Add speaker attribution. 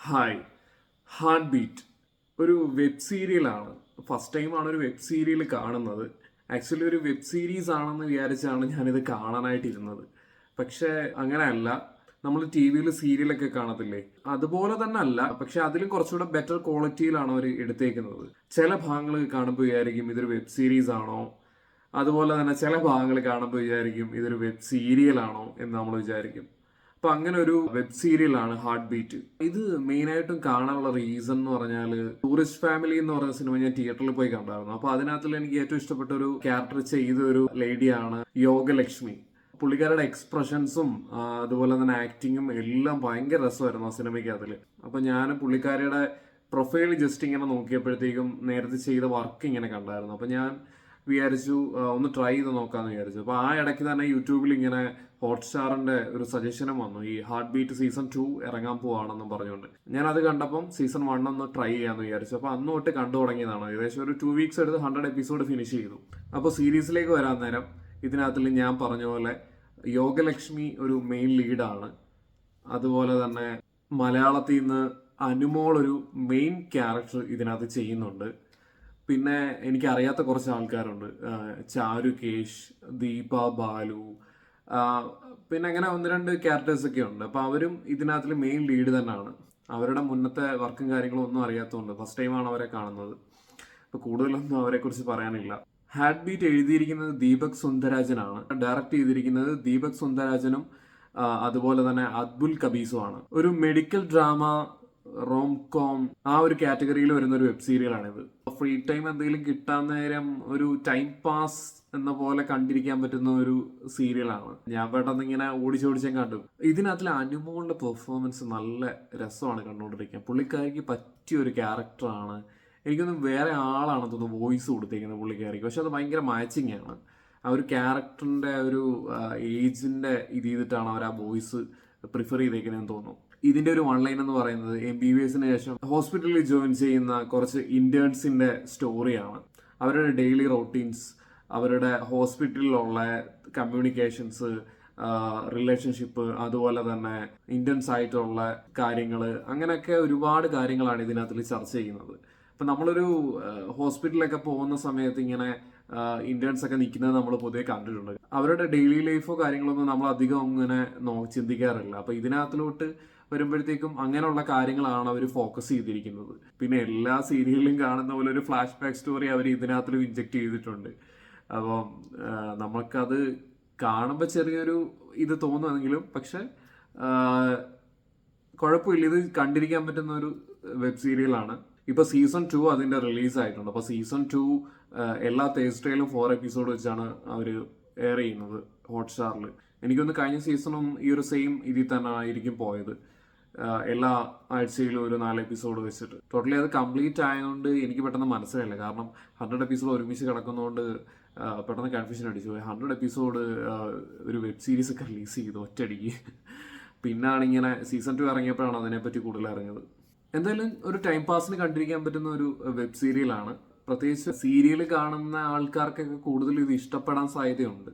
Speaker 1: Hi. Heart beat ഒരു web സീരിയലാണ്. First ടൈമാണ് ഒരു വെബ് സീരിയൽ കാണുന്നത്. ആക്ച്വലി ഒരു വെബ് സീരീസ് ആണെന്ന് വിചാരിച്ചാണ് ഞാനിത് കാണാനായിട്ടിരുന്നത്. പക്ഷേ അങ്ങനെയല്ല. നമ്മൾ ടി വിയിൽ സീരിയലൊക്കെ കാണത്തില്ലേ, അതുപോലെ തന്നെ അല്ല. പക്ഷെ അതിലും കുറച്ചുകൂടെ ബെറ്റർ ക്വാളിറ്റിയിലാണ് അവർ എടുത്തേക്കുന്നത്. ചില ഭാഗങ്ങൾ കാണുമ്പോൾ വിചാരിക്കും ഇതൊരു വെബ് സീരീസ് ആണോ, അതുപോലെ തന്നെ ചില ഭാഗങ്ങൾ കാണുമ്പോൾ വിചാരിക്കും ഇതൊരു വെബ് സീരിയൽ ആണോ എന്ന് നമ്മൾ വിചാരിക്കും. അപ്പൊ അങ്ങനെ ഒരു വെബ് സീരിയലാണ് ഹാർട്ട് ബീറ്റ്. ഇത് മെയിനായിട്ടും കാണാനുള്ള റീസൺ എന്ന് പറഞ്ഞാൽ, ടൂറിസ്റ്റ് ഫാമിലി എന്ന് പറയുന്ന സിനിമ ഞാൻ തിയേറ്ററിൽ പോയി കണ്ടായിരുന്നു. അപ്പൊ അതിനകത്തിൽ എനിക്ക് ഏറ്റവും ഇഷ്ടപ്പെട്ട ഒരു ക്യാരക്ടർ ചെയ്ത ഒരു ലേഡിയാണ് യോഗലക്ഷ്മി. പുള്ളിക്കാരുടെ എക്സ്പ്രഷൻസും അതുപോലെ തന്നെ ആക്ടിങ്ങും എല്ലാം ഭയങ്കര രസമായിരുന്നു ആ സിനിമയ്ക്ക് അതിൽ. അപ്പൊ ഞാൻ പുള്ളിക്കാരിയുടെ പ്രൊഫൈൽ ജസ്റ്റ് ഇങ്ങനെ നോക്കിയപ്പോഴത്തേക്കും നേരത്തെ ചെയ്ത വർക്ക് ഇങ്ങനെ കണ്ടായിരുന്നു. അപ്പൊ ഞാൻ വിചാരിച്ചു ഒന്ന് ട്രൈ ചെയ്ത് നോക്കാമെന്ന് വിചാരിച്ചു. അപ്പോൾ ആ ഇടയ്ക്ക് തന്നെ യൂട്യൂബിൽ ഇങ്ങനെ ഹോട്ട്സ്റ്റാറിന്റെ ഒരു സജഷനും വന്നു, ഈ ഹാർട്ട് ബീറ്റ് സീസൺ 2 ഇറങ്ങാൻ പോവാണെന്നും പറഞ്ഞുകൊണ്ട്. ഞാൻ അത് കണ്ടപ്പം സീസൺ 1 ഒന്ന് ട്രൈ ചെയ്യാമെന്ന് വിചാരിച്ചു. അപ്പോൾ അന്ന് തൊട്ട് കണ്ടു തുടങ്ങിയതാണ്. ഏകദേശം ഒരു 2 വീക്സ് എടുത്ത് 100 എപ്പിസോഡ് ഫിനിഷ് ചെയ്തു. അപ്പോൾ സീരീസിലേക്ക് വരാൻ നേരം ഇതിനകത്തിൽ ഞാൻ പറഞ്ഞ പോലെ യോഗലക്ഷ്മി ഒരു മെയിൻ ലീഡാണ്. അതുപോലെ തന്നെ മലയാളത്തിൽ നിന്ന് അനുമോൾ ഒരു മെയിൻ ക്യാരക്ടർ ഇതിനകത്ത് ചെയ്യുന്നുണ്ട്. പിന്നെ എനിക്കറിയാത്ത കുറച്ച് ആൾക്കാരുണ്ട്, ചാരുകേഷ്, ദീപ ബാലു, പിന്നെ അങ്ങനെ ഒന്ന് രണ്ട് ക്യാരക്ടേഴ്സ് ഒക്കെ ഉണ്ട്. അപ്പോൾ അവരും ഇതിനകത്തിൽ മെയിൻ ലീഡ് തന്നെയാണ്. അവരുടെ മുന്നത്തെ വർക്കും കാര്യങ്ങളും ഒന്നും അറിയാത്തതുകൊണ്ട് ഫസ്റ്റ് ടൈമാണ് അവരെ കാണുന്നത്. അപ്പോൾ കൂടുതലൊന്നും അവരെക്കുറിച്ച് പറയാനില്ല. ഹാർട്ട് ബീറ്റ് എഴുതിയിരിക്കുന്നത് ദീപക് സുന്ദരാജനാണ്. ഡയറക്റ്റ് ചെയ്തിരിക്കുന്നത് ദീപക് സുന്ദരാജനും അതുപോലെ തന്നെ അദ്ബുൽ കബീസുമാണ്. ഒരു മെഡിക്കൽ ഡ്രാമ, റോം കോം ആ ഒരു കാറ്റഗറിയിൽ വരുന്ന ഒരു വെബ് സീരിയലാണിത്. ഫ്രീ ടൈം എന്തെങ്കിലും കിട്ടാൻ നേരം ഒരു ടൈം പാസ് എന്ന പോലെ കണ്ടിരിക്കാൻ പറ്റുന്ന ഒരു സീരിയലാണ്. ഞാൻ പെട്ടെന്ന് ഇങ്ങനെ ഓടിച്ചോടിച്ചും കണ്ടു. ഇതിനകത്തിലെ അനുമോളുടെ പെർഫോമൻസ് നല്ല രസമാണ് കണ്ടുകൊണ്ടിരിക്കാൻ. പുള്ളിക്കാരിക്ക് പറ്റിയ ഒരു ക്യാരക്ടറാണ്. എനിക്കൊന്നും വേറെ ആളാണ് തോന്നുന്നു വോയിസ് കൊടുത്തേക്കുന്നത് പുള്ളിക്കാരിക്ക്. പക്ഷെ അത് ഭയങ്കര മാച്ചിങ് ആണ്. ആ ഒരു ക്യാരക്ടറിന്റെ ഒരു ഏജിന്റെ ഇത് ചെയ്തിട്ടാണ് അവർ ആ വോയിസ് പ്രിഫർ ചെയ്തേക്കുന്നതെന്ന് തോന്നുന്നു. ഇതിന്റെ ഒരു വൺ ലൈൻ എന്ന് പറയുന്നത് MBBSന് ശേഷം ഹോസ്പിറ്റലിൽ ജോയിൻ ചെയ്യുന്ന കുറച്ച് ഇന്റേൺസിന്റെ സ്റ്റോറിയാണ്. അവരുടെ ഡെയിലി റൊട്ടീൻസ്, അവരുടെ ഹോസ്പിറ്റലിലുള്ള കമ്മ്യൂണിക്കേഷൻസ്, റിലേഷൻഷിപ്പ്, അതുപോലെ തന്നെ ഇന്റൻസ് ആയിട്ടുള്ള കാര്യങ്ങൾ, അങ്ങനെയൊക്കെ ഒരുപാട് കാര്യങ്ങളാണ് ഇതിനകത്തിൽ ചർച്ച ചെയ്യുന്നത്. ഇപ്പൊ നമ്മളൊരു ഹോസ്പിറ്റലിലൊക്കെ പോകുന്ന സമയത്ത് ഇങ്ങനെ ഇന്റേൺസ് ഒക്കെ നിൽക്കുന്നത് നമ്മൾ പൊതുവെ കണ്ടിട്ടുണ്ട്. അവരുടെ ഡെയിലി ലൈഫോ കാര്യങ്ങളൊന്നും നമ്മൾ അധികം അങ്ങനെ ചിന്തിക്കാറില്ല. അപ്പൊ ഇതിനകത്തിലോട്ട് വരുമ്പോഴത്തേക്കും അങ്ങനെയുള്ള കാര്യങ്ങളാണ് അവർ ഫോക്കസ് ചെയ്തിരിക്കുന്നത്. പിന്നെ എല്ലാ സീരിയലിലും കാണുന്ന പോലെ ഒരു ഫ്ലാഷ് ബാക്ക് സ്റ്റോറി അവർ ഇതിനകത്തിലും ഇൻജെക്ട് ചെയ്തിട്ടുണ്ട്. അപ്പം നമുക്കത് കാണുമ്പോൾ ചെറിയൊരു ഇത് തോന്നുമെങ്കിലും പക്ഷെ കുഴപ്പമില്ല, ഇത് കണ്ടിരിക്കാൻ പറ്റുന്ന ഒരു വെബ് സീരിയലാണ്. ഇപ്പൊ സീസൺ 2 അതിന്റെ റിലീസ് ആയിട്ടുണ്ട്. അപ്പൊ സീസൺ 2 എല്ലാ തേഴ്സ്ഡേയിലും 4 എപ്പിസോഡ് വെച്ചാണ് അവർ എയർ ചെയ്യുന്നത് ഹോട്ട്സ്റ്റാറിൽ. എനിക്കൊന്ന് കഴിഞ്ഞ സീസണും ഈ ഒരു സെയിം ഇതിൽ തന്നെ ആയിരിക്കും പോയത്. എല്ലാ ആഴ്ചയിലും ഒരു 4 എപ്പിസോഡ് വെച്ചിട്ട്. ടോട്ടലി അത് കംപ്ലീറ്റ് ആയതുകൊണ്ട് എനിക്ക് പെട്ടെന്ന് മനസ്സിലായില്ല. കാരണം 100 എപ്പിസോഡ് ഒരുമിച്ച് കിടക്കുന്നതുകൊണ്ട് പെട്ടെന്ന് കൺഫ്യൂഷൻ അടിച്ചു പോയി. 100 എപ്പിസോഡ് ഒരു വെബ് സീരീസ് ഒക്കെ റിലീസ് ചെയ്തു ഒറ്റയടിക്ക്. പിന്നാണ് ഇങ്ങനെ സീസൺ 2 ഇറങ്ങിയപ്പോഴാണ് അതിനെപ്പറ്റി കൂടുതൽ അറിഞ്ഞത്. എന്തായാലും ഒരു ടൈം പാസിന് കണ്ടിരിക്കാൻ പറ്റുന്ന ഒരു വെബ് സീരിയലാണ്. പ്രത്യേകിച്ച് സീരിയൽ കാണുന്ന ആൾക്കാർക്കൊക്കെ കൂടുതൽ ഇത് ഇഷ്ടപ്പെടാൻ സാധ്യതയുണ്ട്.